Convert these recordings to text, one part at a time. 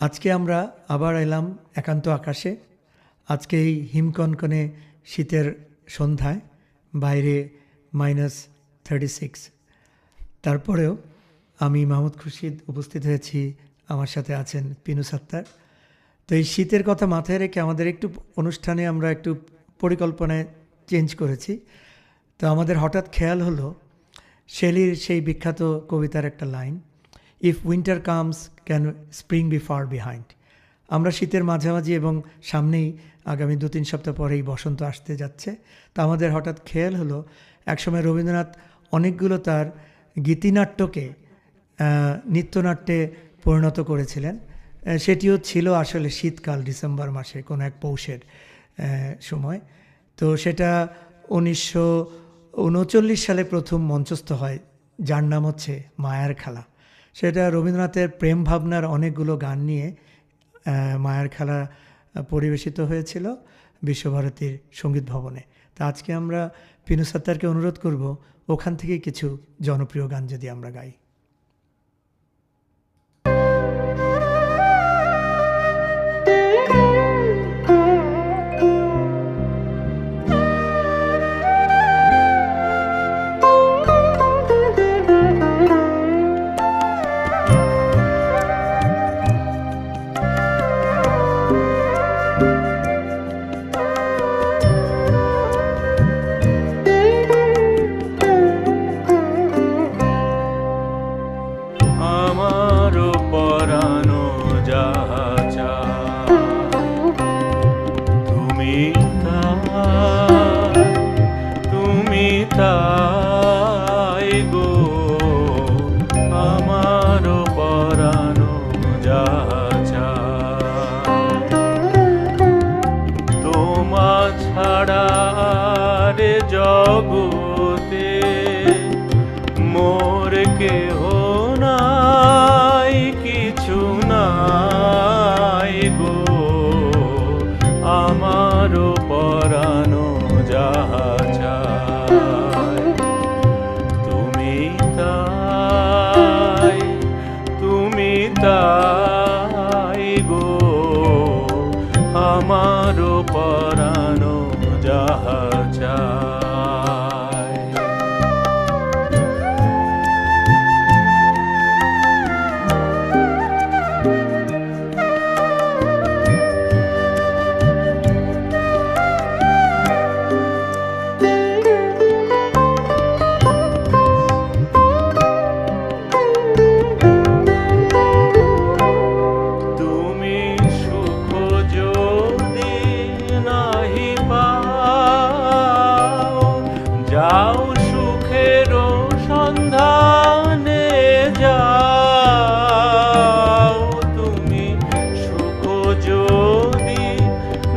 আজকে আমরা আবার এলাম একান্ত আকাশে। আজকে এই হিমকনকনে শীতের সন্ধ্যায় বাইরে -36, তারপরেও আমি মাহমুদ খুরশিদ উপস্থিত হয়েছি। আমার সাথে আছেন পিনু সাত্তার। তো এই শীতের কথা মাথায় রেখে আমাদের একটু অনুষ্ঠানে আমরা একটু পরিকল্পনায় চেঞ্জ করেছি। তো আমাদের হঠাৎ খেয়াল হলো শেলির সেই বিখ্যাত কবিতার একটা line, if winter comes can spring be far behind. আমরা শীতের মাঝামাঝি এবং সামনেই আগামী 2-3 সপ্তাহ পরেই বসন্ত আসতে যাচ্ছে। তা আমাদের হঠাৎ খেয়াল হলো একসময় রবীন্দ্রনাথ অনেকগুলো তার গীতিনাট্যকে নৃত্যনাট্যে পরিণত করেছিলেন। সেটিও ছিল আসলে শীতকাল, ডিসেম্বর মাসে কোনো এক পৌষের সময়। তো সেটা 1939 সালে প্রথম মঞ্চস্থ হয়, যার নাম হচ্ছে মায়ার খেলা। সেটা রবীন্দ্রনাথের প্রেম ভাবনার অনেকগুলো গান নিয়ে মায়ার খেলা পরিবেশিত হয়েছিল বিশ্বভারতীর সঙ্গীত ভবনে। তা আজকে আমরা পিনু সাত্তারকে অনুরোধ করব ওখান থেকে কিছু জনপ্রিয় গান যদি আমরা গাই। জগতে মোর কেহ নাই, কিছু নাই গো, আমার পরানো যাহা চায় তুমি তাই গো, আমার পরানো যাহা চায়। যাও সুখের সন্ধানে যাও, তুমি সুখ যদি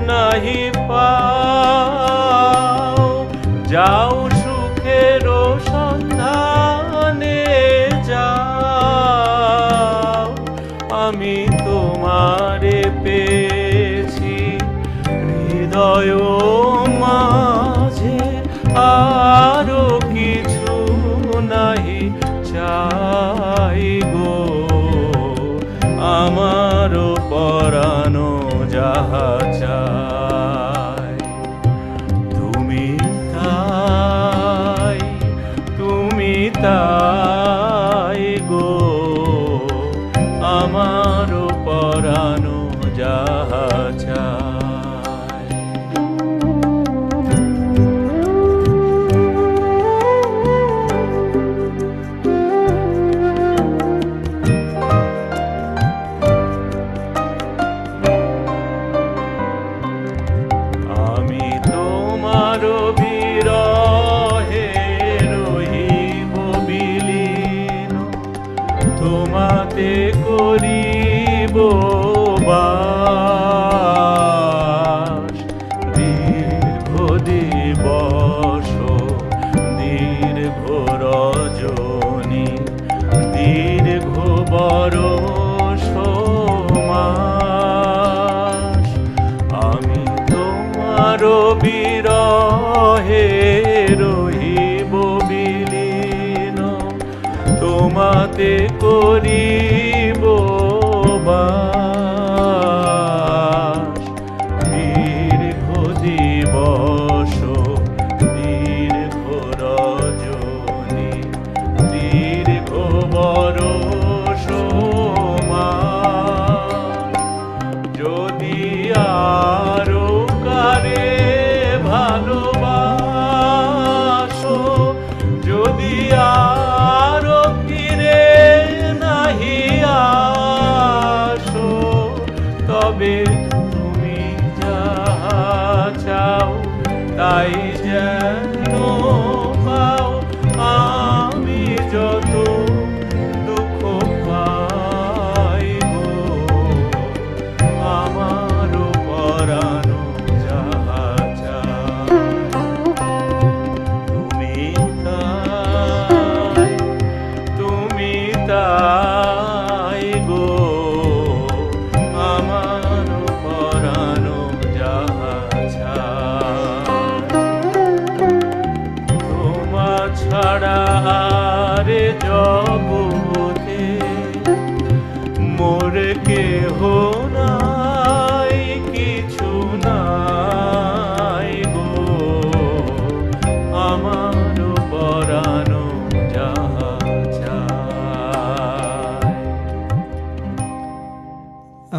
নাহি পাও, যাও সুখের সন্ধানে যাও, আমি তোমারে পেয়েছি হৃদয় মাঝে, আরো কিছু নাহি চাই গো, আমার পরানো যাহা চাই তুমি তাই গো, আমার পরানো যাহা চাই। তোমাতে করিব বাস, দীর্ঘ দিবস দীর্ঘ রজনী, দীর্ঘ বরষ মাস, আমি তোমার বিরহে রহিব বিলীন, তোমাতে করিব বাস।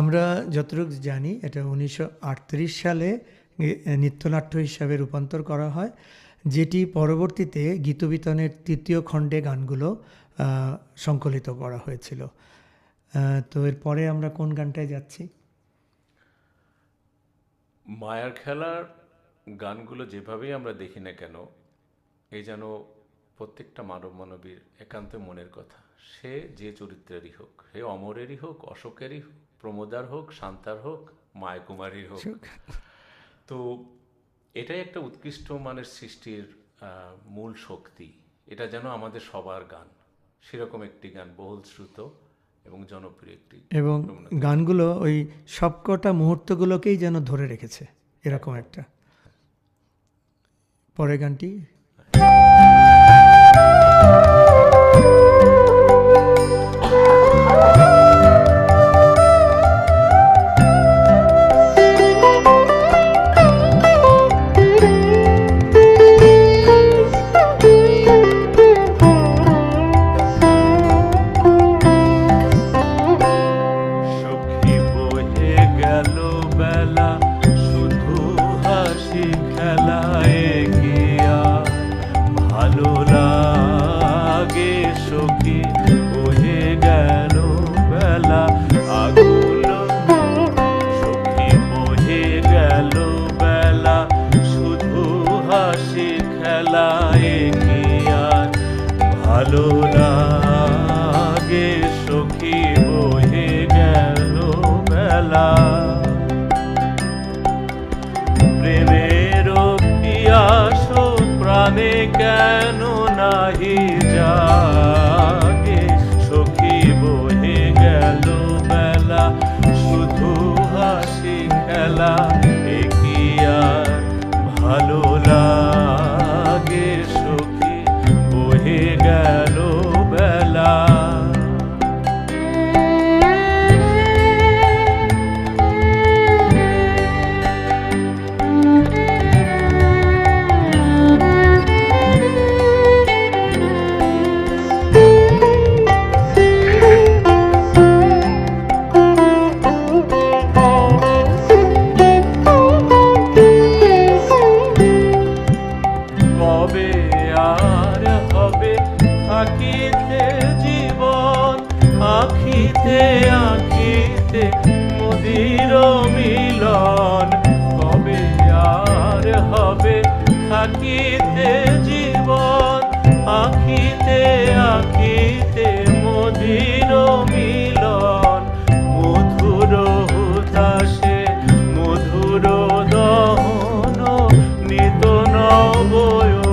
আমরা যতটুকু জানি এটা 1938 সালে নৃত্যনাট্য হিসাবে রূপান্তর করা হয়, যেটি পরবর্তীতে গীতবিতানের 3য় খণ্ডে গানগুলো সংকলিত করা হয়েছিল। তো এরপরে আমরা কোন গানটায় যাচ্ছি? মায়ার খেলার গানগুলো যেভাবেই আমরা দেখি না কেন, এই যেন প্রত্যেকটা মানবীর একান্ত মনের কথা। সে যে চরিত্রেরই হোক, সে অমরেরই হোক, অশোকেরই হোক, প্রমোদার হোক, শান্তার হোক, মায়াকুমারীর হোক, তো এটাই একটা উৎকৃষ্ট মানের সৃষ্টির মূল শক্তি। এটা যেন আমাদের সবার গান, সেরকম একটি গান, বহুল শ্রুত এবং জনপ্রিয় একটি, এবং গানগুলো ওই সবকটা মুহূর্তগুলোকেই যেন ধরে রেখেছে, এরকম একটা। পরের গানটি ভালো লাগে সখী বহে গেল বেলা, প্রেমের পিয়াস প্রাণে কেন নাহি জাগে, সখী বহে গেল বেলা, শুধু হাসি খেলা, এ কি আর ভালো লাগে সখী বহে গেল বেলা। কবে আর হবে থাকিতে জীবন, আখিতে আখিতে মধুর মিলন, কবে আর হবে থাকিতে জীবন, আখিতে আখিতে মধুর মিলন, মধুর হুতাশে মধুর দহন, নিত নব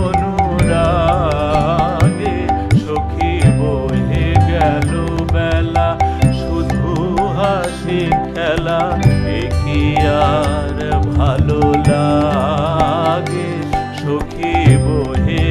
অনুরাগে, সখী বহে গেল বেলা, শুধু হাসি খেলা, এ কি আর ভালো লাগে সখী বহে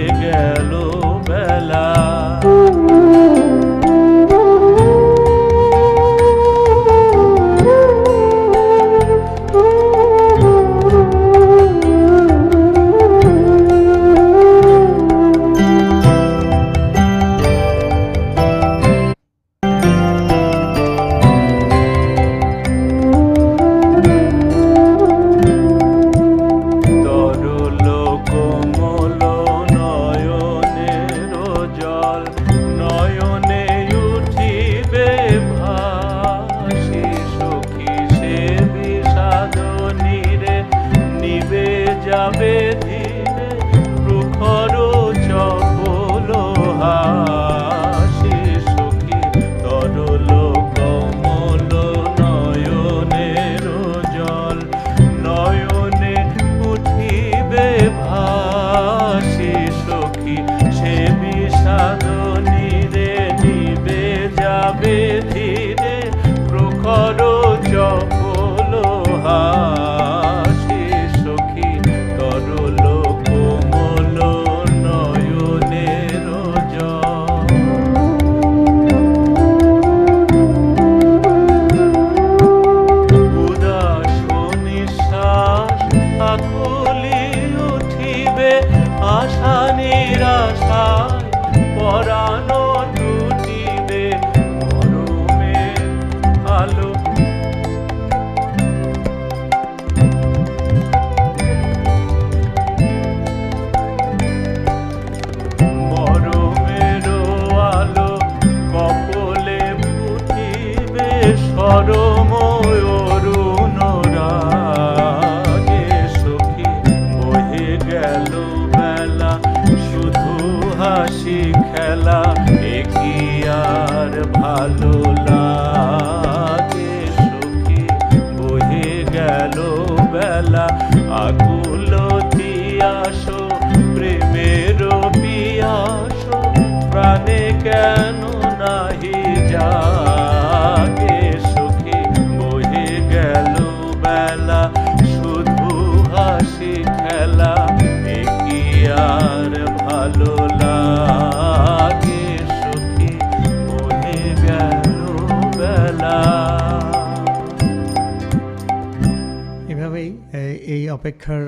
অপেক্ষার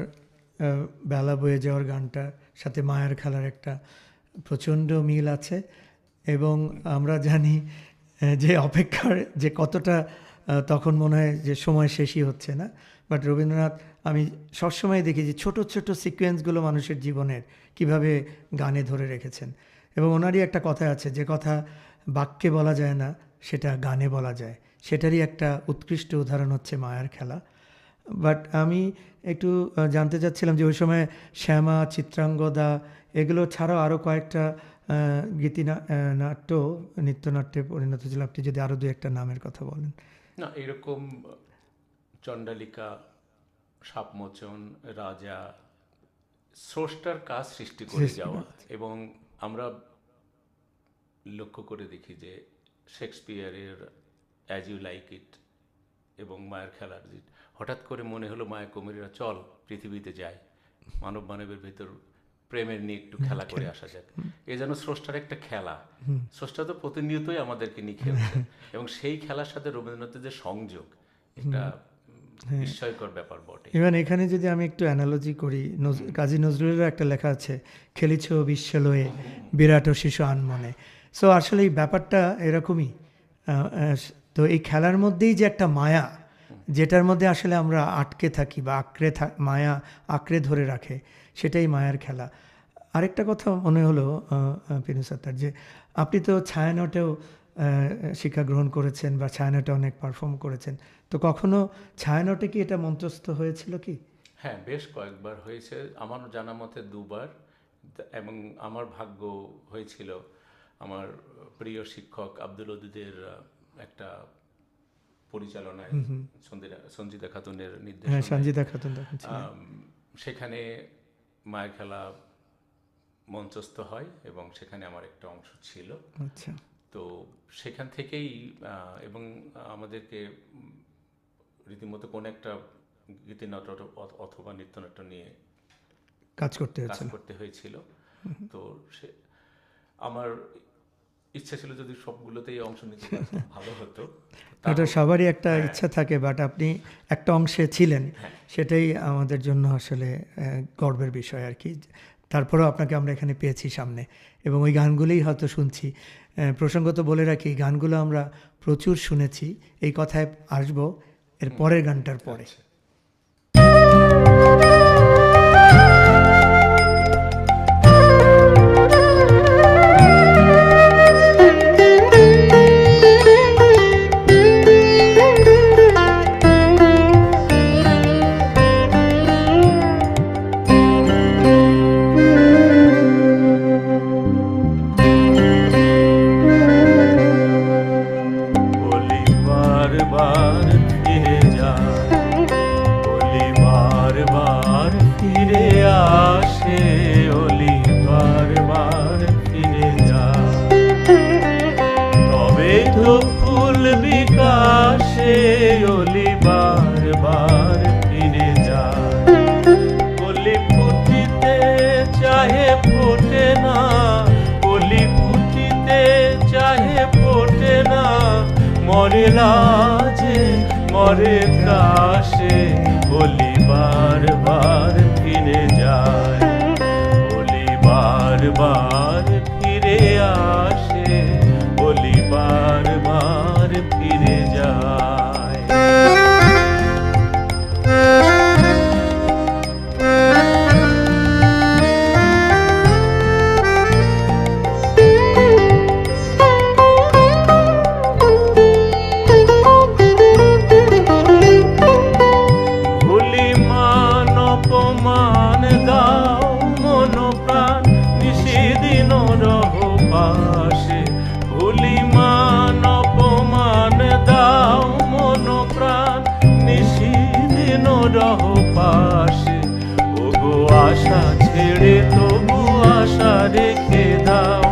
বেলা বয়ে যাওয়ার গানটার সাথে মায়ার খেলার একটা প্রচণ্ড মিল আছে, এবং আমরা জানি যে অপেক্ষার যে কতটা তখন মনে হয় যে সময় শেষই হচ্ছে না। বাট রবীন্দ্রনাথ, আমি সবসময় দেখি যে ছোট ছোট সিকোয়েন্সগুলো মানুষের জীবনের কিভাবে গানে ধরে রেখেছেন। এবং ওনারই একটা কথা আছে, যে কথা বাক্যে বলা যায় না সেটা গানে বলা যায়, সেটারই একটা উৎকৃষ্ট উদাহরণ হচ্ছে মায়ার খেলা। বাট আমি একটু জানতে চাচ্ছিলাম যে ওই সময় শ্যামা, চিত্রাঙ্গদা এগুলো ছাড়াও আরও কয়েকটা নাট্য নৃত্যনাট্যে পরিণত ছিল। আপনি যদি আরও দু একটা নামের কথা বলেন। না, এরকম চণ্ডালিকা, সাপমোচন, রাজা, স্রষ্টার কাজ সৃষ্টি করে যাওয়া। এবং আমরা লক্ষ্য করে দেখি যে শেক্সপিয়ারের অ্যাজ ইউ লাইক ইট এবং মায়ের খেলার হঠাৎ করে মনে হলো মায়া কুমারীরা চল পৃথিবীতে যায়, মানবের ভেতর প্রেমের নিয়ে একটু খেলা করে আসা যাক। এ যেন স্রষ্টার একটা খেলা। স্রষ্টা তো প্রতিনিয়তই আমাদেরকে নিয়ে খেলছে, এবং সেই খেলার সাথে রবীন্দ্রনাথের যে সংযোগ, এটা বিস্ময়কর ব্যাপার বটে। ইভেন এখানে যদি আমি একটু অ্যানালজি করি, কাজী নজরুলেরও একটা লেখা আছে, খেলিছ বিশ্বলয়ে বিরাট শিশু আনমনে। সো আসলে এই ব্যাপারটা এরকমই। তো এই খেলার মধ্যেই যে একটা মায়া, যেটার মধ্যে আসলে আমরা আটকে থাকি বা মায়া আঁকড়ে ধরে রাখে, সেটাই মায়ার খেলা। আরেকটা কথা মনে হলো পিনু সত্তার, যে আপনি তো ছায়ানটেও শিক্ষা গ্রহণ করেছেন বা ছায়ানটে অনেক পারফর্ম করেছেন, তো কখনো ছায়ানটে কি এটা মঞ্চস্থ হয়েছিল কি? হ্যাঁ, বেশ কয়েকবার হয়েছে, আমার জানা মতে 2 বার। এবং আমার ভাগ্য হয়েছিল আমার প্রিয় শিক্ষক আব্দুল ওদুদের একটা পরিচালনায়, সঞ্জিদা খাতুনের নির্দেশনায় সেখানে মায়ের খেলা মঞ্চস্থ হয়, এবং সেখানে আমার একটা অংশ ছিল। আচ্ছা। তো সেখান থেকেই এবং আমাদেরকে রীতিমতো কোন একটা গীতিনাট্য অথবা নৃত্যনাট্য নিয়ে কাজ করতে হয়েছিল। তো সে আমার ইচ্ছা ছিল যদি সবগুলোতেই অংশ নিতে ভালো হতো। এটা সবারই একটা ইচ্ছা থাকে, বাট আপনি একটা অংশে ছিলেন, সেটাই আমাদের জন্য আসলে গর্বের বিষয় আর কি। তারপরেও আপনাকে আমরা এখানে পেয়েছি সামনে, এবং ওই গানগুলোই হয়তো শুনছি। প্রসঙ্গত বলে রাখি, গানগুলো আমরা প্রচুর শুনেছি, এই কথায় আসবো এর পরের গানটার পরে। মরে ত্রাসে বলি বারবার ফিরে যায়, বলি বারবার ফিরে আসে, বলি বারবার ফিরে যায়। আশা ছেড়ে তবু আশা রেখে দাও,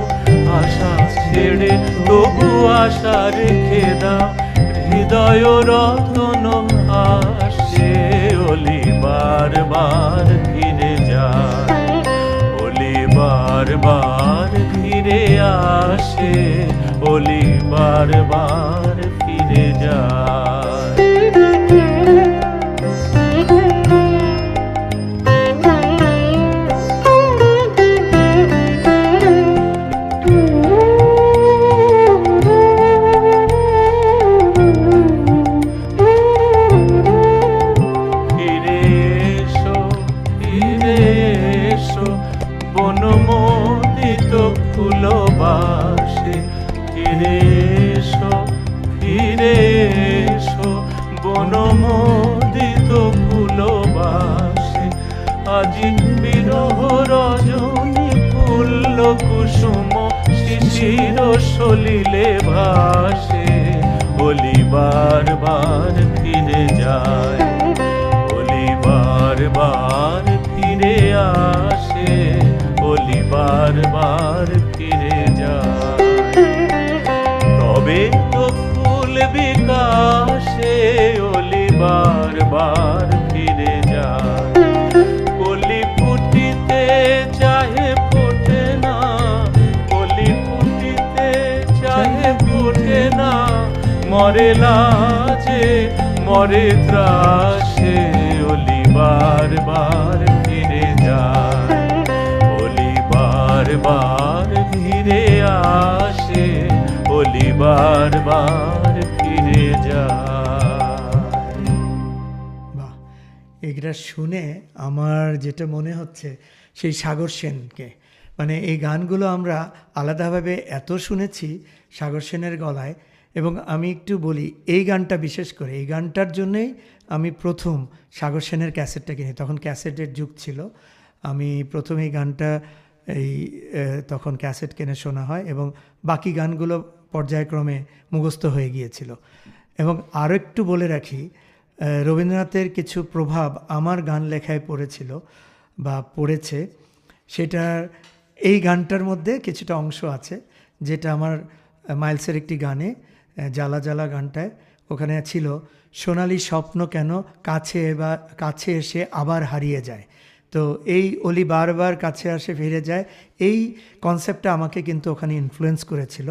আশা ছেড়ে তবু আশা রেখে দাও, হৃদয় রতন আসে ওলি বারবার ফিরে যায়, ওলি বারবার ফিরে আসে, ওলি বারবার ফিরে যায়। চির সলিলে ভাসে, অলি বারবার ফিরে যায়, অলি বারবার ফিরে আসে, অলি বারবার ফিরে যায়। তবে তো ফুল বিকাশে অলি বারবার ফিরে যায়, কলি ফুটিতে চাহে ফোটে না, কলি ফুটিতে চাহে ফোটে না, মরে লাজে মরে ত্রাসে, অলি বারবার ফিরে যায়, অলি বারবার ফিরে আসে, অলি বারবার ফিরে যায়। বাহ, এটা শুনে আমার যেটা মনে হচ্ছে সেই সাগর সেনকে, মানে এই গানগুলো আমরা আলাদাভাবে এত শুনেছি সাগর সেনের গলায়। এবং আমি একটু বলি, এই গানটা বিশেষ করে এই গানটার জন্যেই আমি প্রথম সাগর সেনের ক্যাসেটটা কিনি। তখন ক্যাসেটের যুগ ছিল। আমি প্রথম এই গানটা তখন ক্যাসেট কিনে শোনা হয় এবং বাকি গানগুলো পর্যায়ক্রমে মুখস্থ হয়ে গিয়েছিল। এবং আরও একটু বলে রাখি, রবীন্দ্রনাথের কিছু প্রভাব আমার গান লেখায় পড়েছিল বা পড়েছে, সেটার এই গানটার মধ্যে কিছুটা অংশ আছে, যেটা আমার মাইলসের একটি গানে, জ্বালা জ্বালা গানটায় ওখানে ছিল, সোনালি স্বপ্ন কেন কাছে এসে আবার হারিয়ে যায়। তো এই অলি বারবার কাছে আসে ফিরে যায়, এই কনসেপ্টটা আমাকে কিন্তু ওখানে ইনফ্লুয়েন্স করেছিল,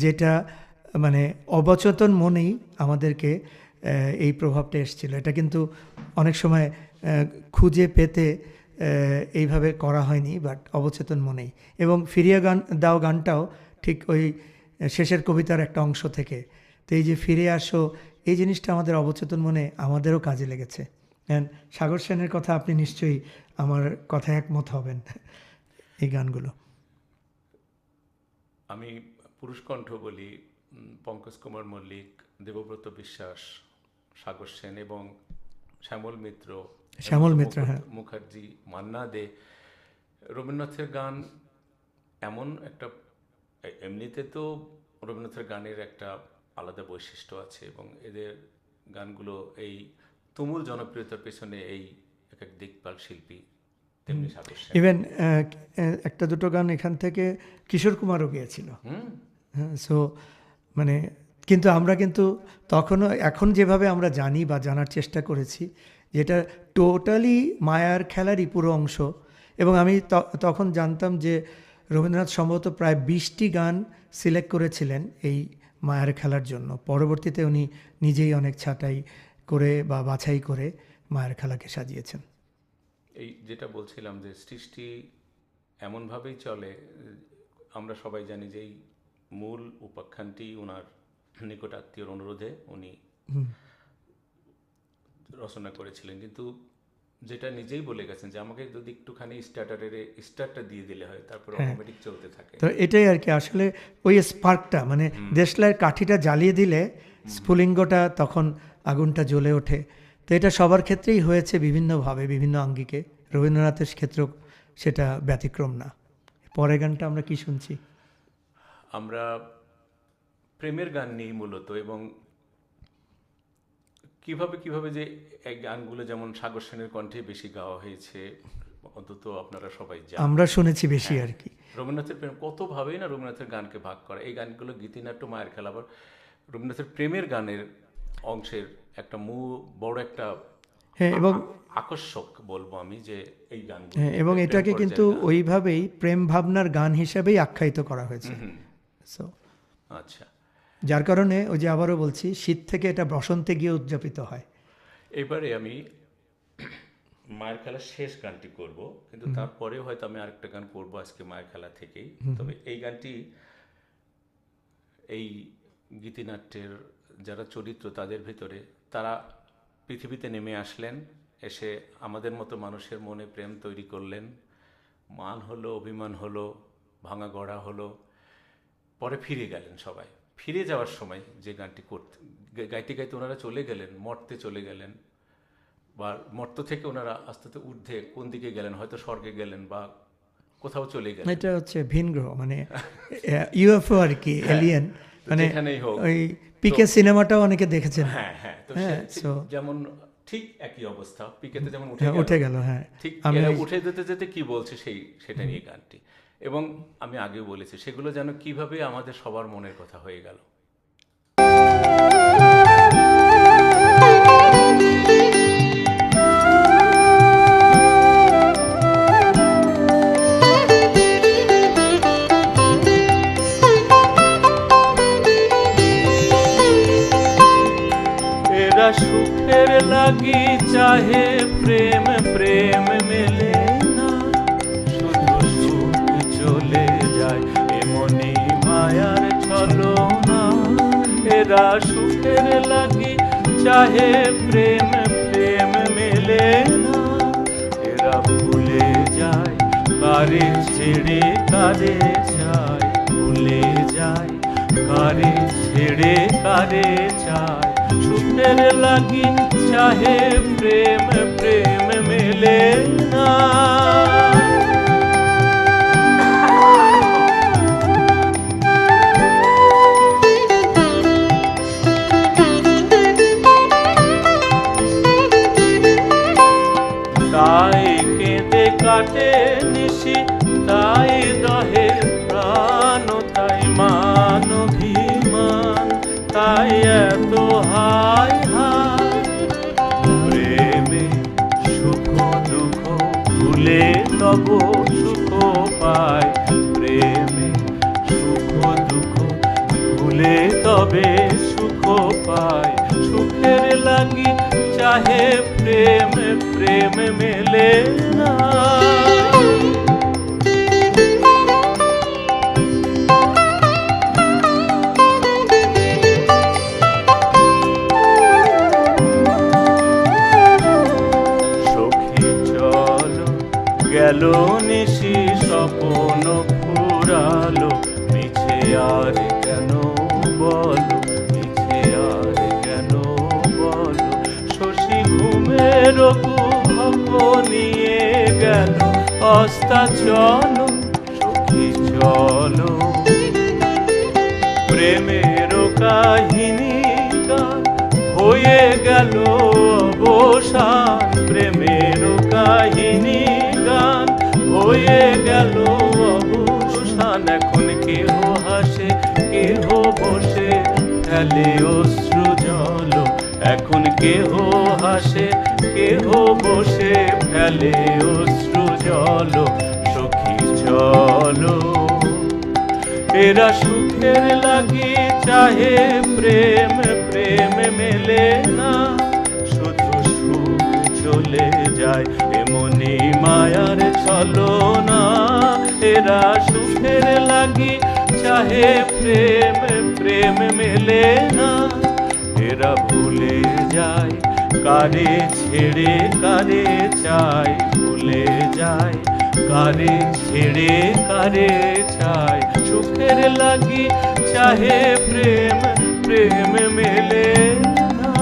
যেটা মানে অবচেতন মনেই আমাদেরকে এই প্রভাবটা এসেছিল। এটা কিন্তু অনেক সময় খুঁজে পেতে এইভাবে করা হয়নি, বাট অবচেতন মনেই। এবং ফিরিয়ে দাও গানটাও ঠিক ওই শেষের কবিতার একটা অংশ থেকে। তো এই যে ফিরে আসো, এই জিনিসটা আমাদের অবচেতন মনে আমাদেরও কাজে লেগেছে। সাগর সেনের কথা আপনি নিশ্চয়ই আমার কথায় একমত হবেন এই গানগুলো। আমি পুরুষকণ্ঠ বলি, পঙ্কজ কুমার মল্লিক, দেবব্রত বিশ্বাস, সাগর সেন এবং শ্যামল মিত্র, হ্যাঁ, মুখার্জি, মান্না দে। রবীন্দ্রনাথের গান এমন একটা, এমনিতে তো রবীন্দ্রনাথের গানের একটা আলাদা বৈশিষ্ট্য আছে এবং এদের গানগুলো এই তুমুল জনপ্রিয়তার পেছনে এই এক এক দিকপাল শিল্পী, তেমনি সাগর সেন। ইভেন একটা দুটো গান এখান থেকে কিশোর কুমারও গিয়েছিল। হ্যাঁ, সো মানে কিন্তু আমরা কিন্তু তখনও, এখন যেভাবে আমরা জানি বা জানার চেষ্টা করেছি, যেটা টোটালি মায়ার খেলারই পুরো অংশ। এবং আমি তখন জানতাম যে রবীন্দ্রনাথ সম্ভবত প্রায় 20টি গান সিলেক্ট করেছিলেন এই মায়ার খেলার জন্য। পরবর্তীতে উনি নিজেই অনেক ছাঁটাই করে বা বাছাই করে মায়ার খেলাকে সাজিয়েছেন। এই যেটা বলছিলাম যে সৃষ্টি এমনভাবেই চলে, আমরা সবাই জানি যে এই মূল উপাখ্যানটি ওনার নিকট আত্মীয়র অনুরোধে উনি রচনা করেছিলেন, কিন্তু যেটা নিজেই বলে গেছেন যে আমাকে যদি একটুখানি স্টার্টটা দিয়ে দিলে হয়, তারপর অটোমেটিক চলতে থাকে। তো এটাই আর কি, আসলে ওই স্পার্কটা, মানে দেশলাইয়ের কাঠিটা জ্বালিয়ে দিলে স্ফুলিঙ্গটা তখন আগুনটা জ্বলে ওঠে। তো এটা সবার ক্ষেত্রেই হয়েছে বিভিন্নভাবে, বিভিন্ন আঙ্গিকে। রবীন্দ্রনাথের ক্ষেত্রেও সেটা ব্যতিক্রম না। পরের গানটা আমরা কি শুনছি? আমরা প্রেমের গান নিই মূলত, এবং কিভাবে যে এই গানগুলো যেমন সাগর সেনের কণ্ঠে বেশি গাওয়া হয়েছে, অন্তত আপনারা সবাই জানেন, আমরা শুনেছি বেশি আর কি। রবীন্দ্রনাথের প্রেম কতভাবেই না রবীন্দ্রনাথের গানকে ভাগ করা। এই গানগুলো গীতিনাট্য, মায়ের খেলা, আবার রবীন্দ্রনাথের প্রেমের গানের অংশের একটা বড় একটা এবং আকর্ষক বলবো আমি যে এই গানগুলো। এবং এটাকে কিন্তু ওইভাবেই প্রেম ভাবনার গান হিসেবেই আখ্যায়িত করা হয়েছে। সো আচ্ছা, যার কারণে ওই যে আবারও বলছি, শীত থেকে এটা বসন্তে গিয়ে উদযাপিত হয়। এবারে আমি মায়ের খেলার শেষ গানটি করব, কিন্তু তারপরে হয়তো আমি আরেকটা গান করব আজকে মায়ের খেলা থেকেই। তবে এই গানটি এই গীতিনাট্যের যারা চরিত্র তাদের ভিতরে, তারা পৃথিবীতে নেমে আসলেন, এসে আমাদের মতো মানুষের মনে প্রেম তৈরি করলেন, মান হলো, অভিমান হলো, ভাঙা গড়া হলো, পরে ফিরে গেলেন সবাই। ফিরে যাওয়ার সময় যে গানটি গাইতে গাইতে ওনারা চলে গেলেন, মর্তে চলে গেলেন, বা মর্ত থেকে ওনারা আস্তে আস্তে ঊর্ধ্বে কোন দিকে গেলেন, হয়তো স্বর্গে গেলেন বা কোথাও চলে গেলেন, এটা হচ্ছে ভিন গ্রহ, মানে ইউএফও আর কি, এলিয়েন, মানে যেখানেই হোক। ওই পিকে সিনেমাটাও অনেকে দেখেছেন। হ্যাঁ হ্যাঁ, তো হ্যাঁ, so- যেমন ঠিক একই অবস্থা, পিকেতে যেমন উঠে গেল। হ্যাঁ, ঠিক আমি এরা উঠে যেতে যেতে কি বলছে সেটা নিয়ে গানটি। এবং আমি আগেও বলেছি সেগুলো যেন কিভাবে আমাদের সবার মনের কথা হয়ে গেল। এরা সুখের লাগি চাহে প্রেম, প্রেম মেলে না, শুধু সুখ চলে যায় এমনি মায়ার ছলনা। এরা সুখের লাগি চাহে প্রেম, প্রেম মেলে না, এরা ভুলে যায় কারে ছেড়ে কারে চায়, ভুলে যায় কারে ছেড়ে কারে চায়। সুখের লাগি চাহে প্রেম, প্রেম মেলে না। তাই কেঁদে কাটে নিশি, তাই দহে প্রাণ, তাই মান অভিমান, তাই এত হায় হায়। প্রেমে সুখ দুঃখ ভুলে তব সুখ পায়, প্রেমে সুখ দুঃখ ভুলে তবে সুখ পায়। সুখের লাগি চাহে প্রেম, প্রেম মেলে না। সখী চলো গেল নিশি, স্বপ্ন ফুরালো, মিছে আর কেন বলো, মিছে আর কেন বলো। শশী ঘুমের কুহক নিয়ে গেল, অস্তা চলো সখী চলো। প্রেমের কাহিনী গান হয়ে গেল অবসান, প্রেমের কাহিনী গান হয়ে গেল অবসান। এখন কেহ হাসে কেহ বসে ফেলে অশ্রু জল, এখন কেহ হাসে কেহ বসে ফেলে অশ্রু জল। সখী চলো এরা সুখের লাগি চাহে প্রেম, প্রেম মেলে না, শুধু সুখ চলে যায় এমনি মায়ার ছলনা। এরা সুখের লাগি চাহে প্রেম, প্রেম মেলে না, এরা ভুলে যায় কারে ছেড়ে কারে চায়, ভুলে যায় কারে ছেড়ে কারে চায়। সুখের লাগি চাহে প্রেম, প্রেম মেলে না।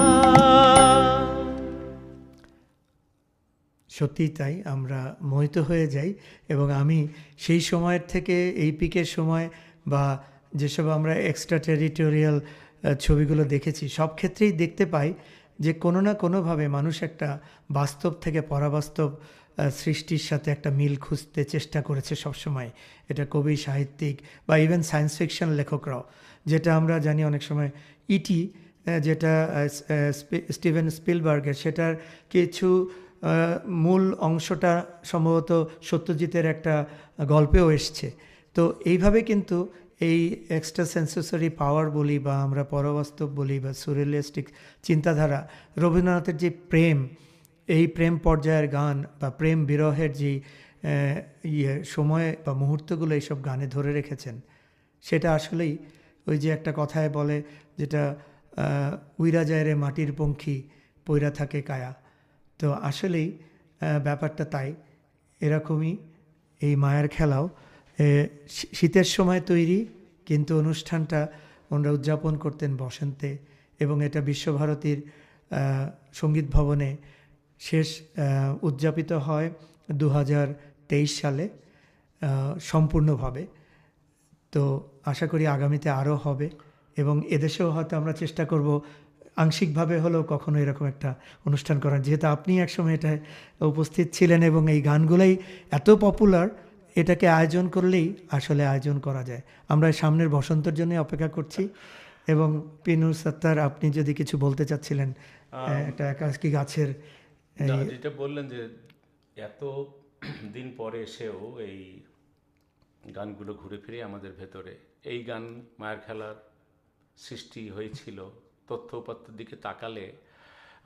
সত্যিই তাই, আমরা মোহিত হয়ে যাই। এবং আমি সেই সময়ের থেকে এই পিকের সময় বা যেসব আমরা এক্সট্রা টেরিটোরিয়াল ছবিগুলো দেখেছি, সব ক্ষেত্রেই দেখতে পাই যে কোনো না কোনোভাবে মানুষ একটা বাস্তব থেকে পরাবাস্তব সৃষ্টির সাথে একটা মিল খুঁজতে চেষ্টা করেছে সবসময়। এটা কবি, সাহিত্যিক বা ইভেন সায়েন্স ফিকশন লেখকরাও, যেটা আমরা জানি অনেক সময় ইটি, যেটা স্টিভেন স্পিলবার্গের, সেটার কিছু মূল অংশটা সম্ভবত সত্যজিতের একটা গল্পেও এসছে। তো এইভাবে কিন্তু এই এক্সট্রা সেন্সরি পাওয়ার বলি বা আমরা পরবাস্তব বলি বা সুরিয়ালিস্টিক চিন্তাধারা, রবীন্দ্রনাথের যে প্রেম, এই প্রেম পর্যায়ের গান বা প্রেম বিরহের যে সময় বা মুহূর্তগুলো এইসব গানে ধরে রেখেছেন, সেটা আসলেই ওই যে একটা কথায় বলে যেটা উইরা যায় রে মাটির পঙ্খী পইরা থাকে কায়া। তো আসলেই ব্যাপারটা তাই, এরকমই এই মায়ের খেলাও শীতের সময় তৈরি, কিন্তু অনুষ্ঠানটা ওনারা উদযাপন করতেন বসন্তে, এবং এটা বিশ্বভারতীর সঙ্গীত ভবনে শেষ উদযাপিত হয় 2023 সালে। সম্পূর্ণভাবে। তো আশা করি আগামীতে আরও হবে, এবং এদেশেও হয়তো আমরা চেষ্টা করব আংশিকভাবে হলেও কখনো এরকম একটা অনুষ্ঠান করার, যেহেতু আপনি একসময় এটায় উপস্থিত ছিলেন এবং এই গানগুলোই এত পপুলার, এটাকে আয়োজন করলেই আসলে আয়োজন করা যায়। আমরা সামনের বসন্তের জন্য অপেক্ষা করছি। এবং পিনুর সত্তার, আপনি যদি কিছু বলতে চাচ্ছিলেন একটা একাকী গাছের যেটা বললেন যে এত দিন পরে এসেও এই গানগুলো ঘুরে ফিরে আমাদের ভেতরে, এই গান মায়ের খেলার সৃষ্টি হয়েছিল তথ্য উপাত্তর দিকে তাকালে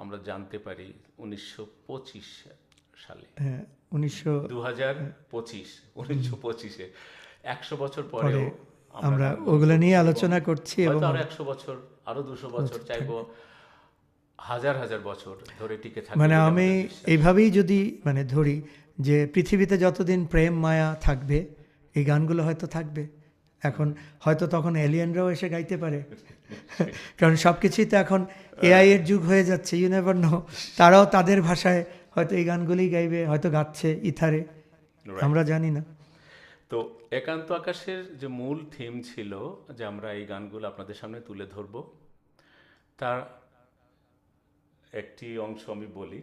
আমরা জানতে পারি 1925 সালে, 1925-1925-এ 100 বছর পরেও আমরা ওগুলো নিয়ে আলোচনা করছি, এবং আরো 100 বছর, আরো 200 বছর, চাইবো হাজার হাজার বছর ধরে টিকে থাকবে। মানে আমি এইভাবেই যদি ধরি যে পৃথিবীতে যতদিন প্রেম মায়া থাকবে এই গানগুলো হয়তো থাকবে। এখন হয়তো তখন এলিয়েনরাও এসে গাইতে পারে, কারণ সব কিছুই তো এখন এআই এর যুগ হয়ে যাচ্ছে, ইউ নেভার নো। তারাও তাদের ভাষায় হয়তো এই গানগুলি গাইবে, হয়তো গাচ্ছে ইথারে, আমরা জানি না। তো একান্ত আকাশের যে মূল থিম ছিল যে আমরা এই গানগুলো আপনাদের সামনে তুলে ধরব, তার একটি অংশ আমি বলি,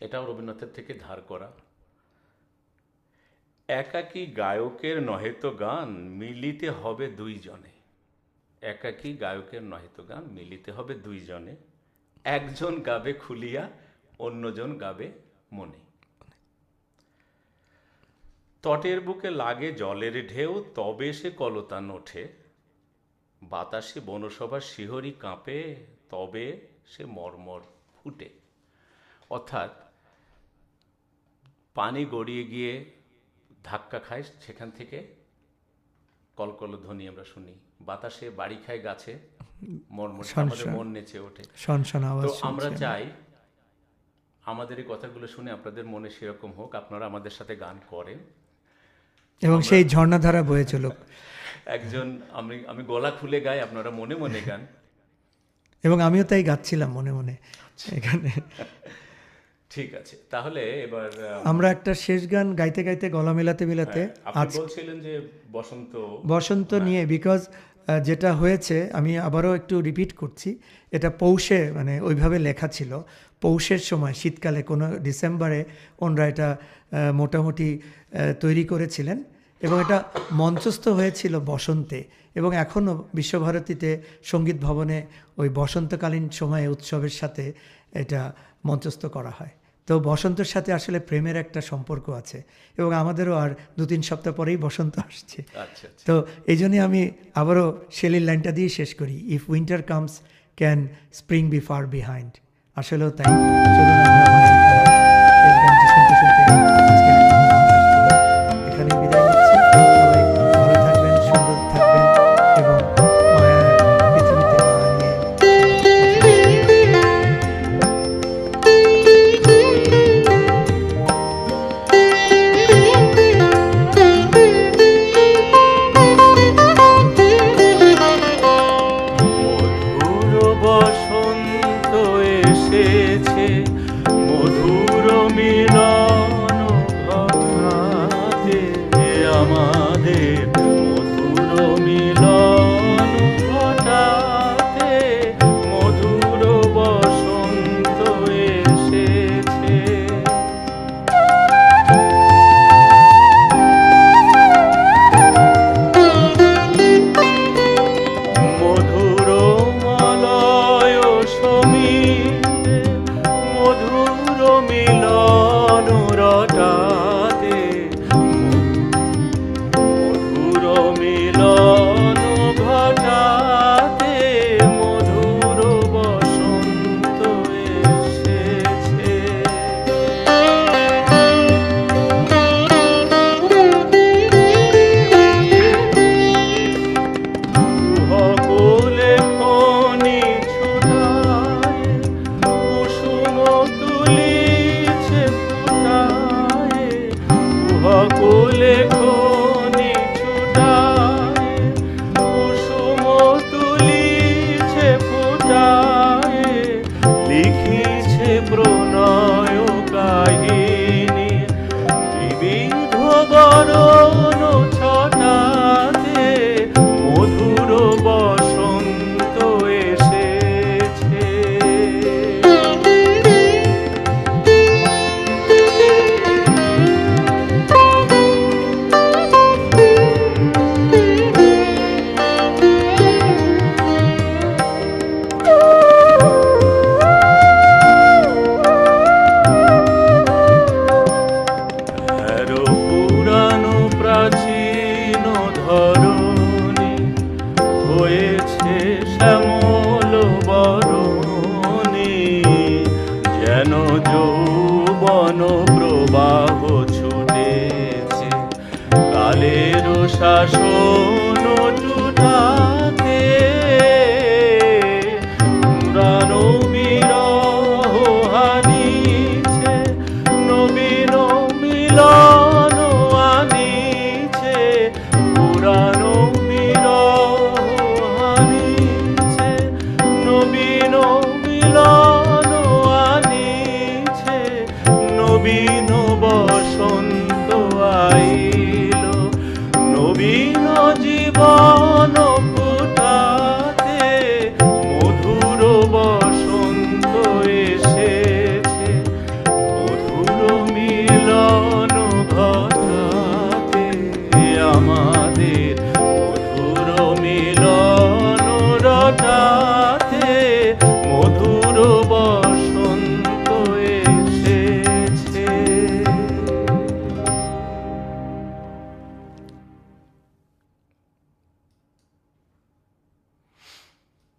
এটাও রবীন্দ্রনাথের থেকে ধার করা। একাকী গায়কের নহে তো গান, মিলিতে হবে দুইজনে। একাকী গায়কের নহে তো গান, মিলিতে হবে দুইজনে। একজন গাবে খুলিয়া, অন্যজন গাবে মনে। তটের বুকে লাগে জলের ঢেউ, তবে সে কলতান ওঠে। বাতাসে বনসভার শিহরি কাঁপে, তবে সে মর্মর ফুটে। অর্থাৎ পানি গড়িয়ে গিয়ে ধাক্কা খায়, সেখান থেকে কলকল ধ্বনি আমরা শুনি। বাতাসে বাড়ি খায় গাছে, মর্মর, আমাদের মন নেচে ওঠে। তো আমরা চাই আমাদের এই কথাগুলো শুনে আপনাদের মনে সেরকম হোক, আপনারা আমাদের সাথে গান করেন এবং সেই ঝর্ণাধারা বয়ে চলুক। একজন আমি গলা খুলে গাই, আপনারা মনে মনে গান। এবং আমিও তাই গাচ্ছিলাম মনে মনে এখানে। ঠিক আছে, তাহলে এবার আমরা একটা শেষ গান গাইতে গাইতে গলা মেলাতে মেলাতে আপনি বলছিলেন যে বসন্ত নিয়ে, বিকজ যেটা হয়েছে আমি আবারও একটু রিপিট করছি, এটা পৌষে ওইভাবে লেখা ছিল, পৌষের সময় শীতকালে কোনো ডিসেম্বরে ওনারা এটা মোটামুটি তৈরি করেছিলেন, এবং এটা মঞ্চস্থ হয়েছিল বসন্তে, এবং এখনও বিশ্বভারতীতে সঙ্গীত ভবনে ওই বসন্তকালীন সময়ে উৎসবের সাথে এটা মঞ্চস্থ করা হয়। তো বসন্তের সাথে আসলে প্রেমের একটা সম্পর্ক আছে, এবং আমাদেরও আর 2-3 সপ্তাহ পরেই বসন্ত আসছে। তো এই জন্যই আমি আবারও শেলির লাইনটা দিয়ে শেষ করি, if winter comes can spring be far behind. আসলেও তাই। চলুন শেষ গানটি শুনতে শুনতে এখানে বিদায় নিচ্ছি। সবাই ভালো থাকবেন, সুন্দর থাকবেন, এবং পৃথিবীতে মায়া নিয়ে মধুর বসন্ত এসেছে,